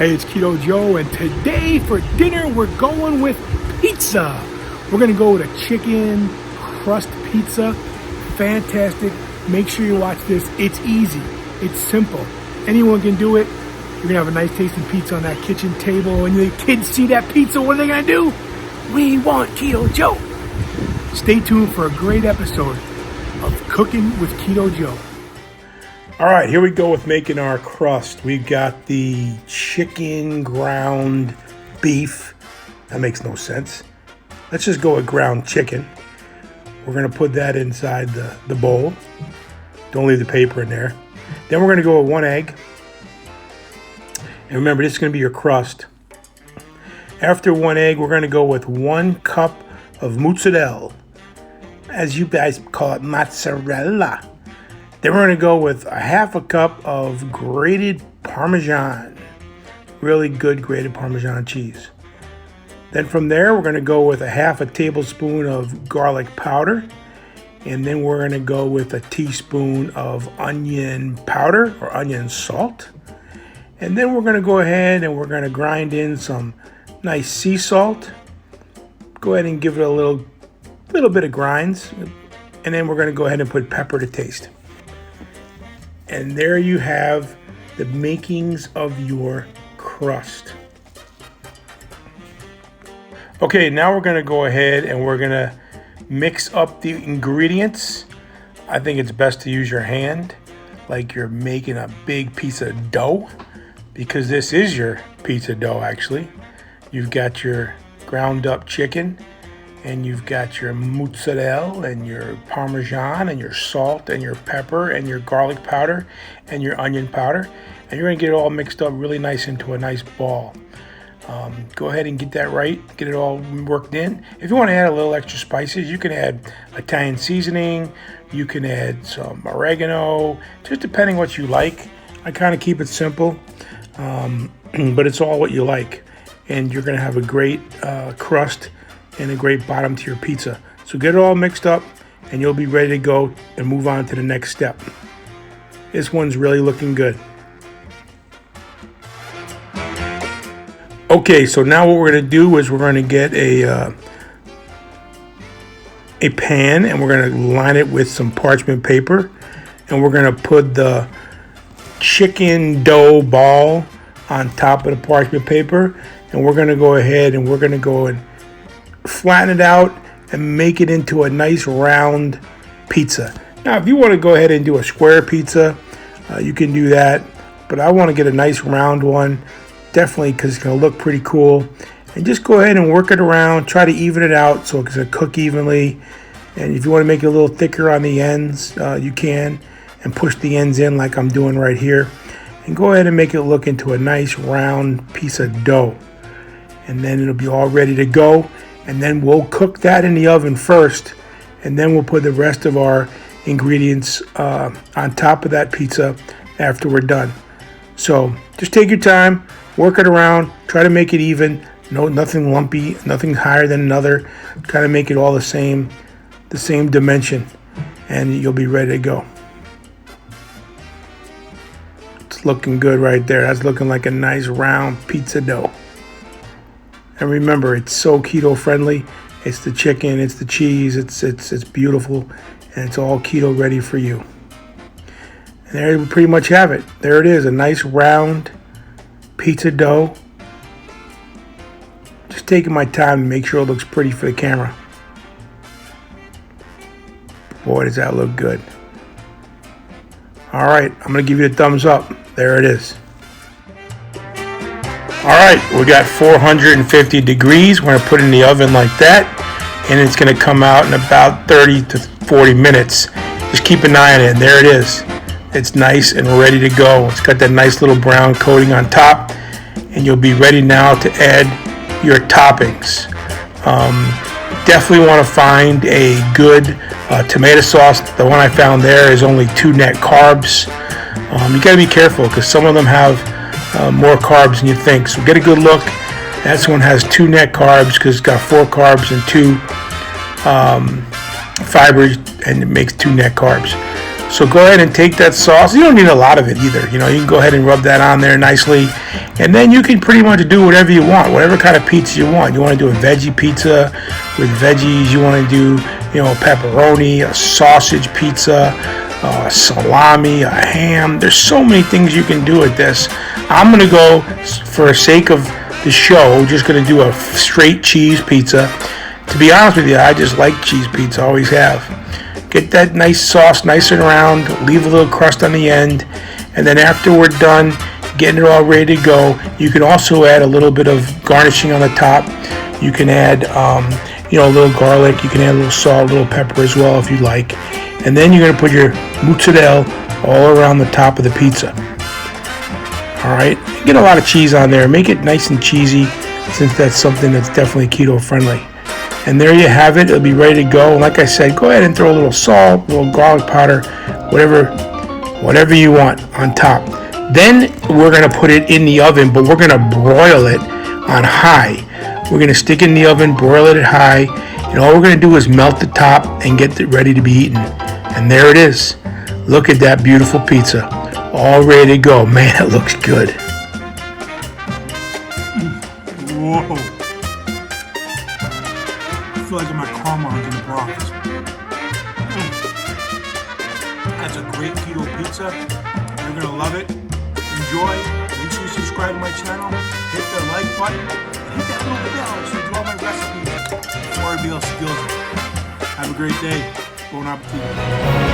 Hey, it's Keto Joe, and today for dinner we're going with pizza. We're gonna go with a chicken crust pizza. Fantastic. Make sure you watch this. It's easy. It's simple. Anyone can do it. You're gonna have a nice tasting pizza on that kitchen table. When the kids see that pizza, what are they gonna do? We want Keto Joe. Stay tuned for a great episode of Cooking with Keto Joe. All right, here we go with making our crust. We've got the chicken ground beef. That makes no sense. Let's just go with ground chicken. We're gonna put that inside the bowl. Don't leave the paper in there. Then we're gonna go with 1 egg. And remember, this is gonna be your crust. After 1 egg, we're gonna go with 1 cup of mozzarella. As you guys call it, mozzarella. Then we're gonna go with a 1/2 cup of grated Parmesan. Really good grated Parmesan cheese. Then from there, we're gonna go with a 1/2 tablespoon of garlic powder. And then we're gonna go with a teaspoon of onion powder or onion salt. And then we're gonna go ahead and we're gonna grind in some nice sea salt. Go ahead and give it a little bit of grinds. And then we're gonna go ahead and put pepper to taste. And there you have the makings of your crust. Okay, now we're gonna go ahead and we're gonna mix up the ingredients. I think it's best to use your hand like you're making a big piece of dough, because this is your pizza dough actually. You've got your ground up chicken, and you've got your mozzarella and your Parmesan and your salt and your pepper and your garlic powder and your onion powder. And you're gonna get it all mixed up really nice into a nice ball. Go ahead and get that right, get it all worked in. If you wanna add a little extra spices, you can add Italian seasoning, you can add some oregano, just depending what you like. I kinda keep it simple, but it's all what you like. And you're gonna have a great crust and a great bottom to your pizza. So get it all mixed up and you'll be ready to go and move on to the next step. This one's really looking good. Okay, so now what we're gonna do is we're gonna get a pan, and we're gonna line it with some parchment paper, and we're gonna put the chicken dough ball on top of the parchment paper, and we're gonna go ahead and we're gonna go and flatten it out and make it into a nice round pizza. Now, if you want to go ahead and do a square pizza, you can do that, but I want to get a nice round one, definitely, because it's going to look pretty cool. And just go ahead and work it around, try to even it out so it's going to cook evenly. And if you want to make it a little thicker on the ends, you can, and push the ends in like I'm doing right here, and go ahead and make it look into a nice round piece of dough. And then it'll be all ready to go. And then we'll cook that in the oven first, and then we'll put the rest of our ingredients on top of that pizza after we're done. So just take your time, work it around, try to make it even. No, nothing lumpy, nothing higher than another. Kind of make it all the same dimension, and you'll be ready to go. It's looking good right there. That's looking like a nice round pizza dough. And remember, it's so keto friendly. It's the chicken, it's the cheese, it's beautiful, and it's all keto ready for you. And there we pretty much have it. There it is, a nice round pizza dough. Just taking my time to make sure it looks pretty for the camera. Boy, does that look good. All right, I'm gonna give you a thumbs up. There it is. All right, we got 450 degrees. We're gonna put it in the oven like that, and it's gonna come out in about 30 to 40 minutes. Just keep an eye on it, and there it is. It's nice and ready to go. It's got that nice little brown coating on top, and you'll be ready now to add your toppings. Definitely wanna find a good tomato sauce. The one I found there is only 2 net carbs. You gotta be careful because some of them have more carbs than you think. So get a good look. This one has 2 net carbs because it's got 4 carbs and 2 fibers, and it makes 2 net carbs. So go ahead and take that sauce. You don't need a lot of it either. You know, you can go ahead and rub that on there nicely. And then you can pretty much do whatever you want, whatever kind of pizza you want. You want to do a veggie pizza with veggies. You want to do, you know, pepperoni, a sausage pizza, salami, a ham. There's so many things you can do with this. I'm going to go, for the sake of the show, just going to do a straight cheese pizza. To be honest with you, I just like cheese pizza, always have. Get that nice sauce nice and round, leave a little crust on the end, and then after we're done getting it all ready to go, you can also add a little bit of garnishing on the top. You can add you know, a little garlic, you can add a little salt, a little pepper as well if you like. And then you're going to put your mozzarella all around the top of the pizza. Alright, get a lot of cheese on there, make it nice and cheesy since that's something that's definitely keto friendly. And there you have it. It'll be ready to go. And like I said, go ahead and throw a little salt, a little garlic powder, whatever you want on top. Then we're going to put it in the oven, but we're going to broil it on high. We're going to stick it in the oven, broil it at high, and all we're going to do is melt the top and get it ready to be eaten. And there it is. Look at that beautiful pizza. All ready to go. Man, it looks good. Whoa. I feel like my caramels in the Bronx. That's a great keto pizza. You're gonna love it. Enjoy. Make sure you subscribe to my channel. Hit the like button. And hit that little bell so you get all my recipes before everybody else steals it. Have a great day. Bon appetit.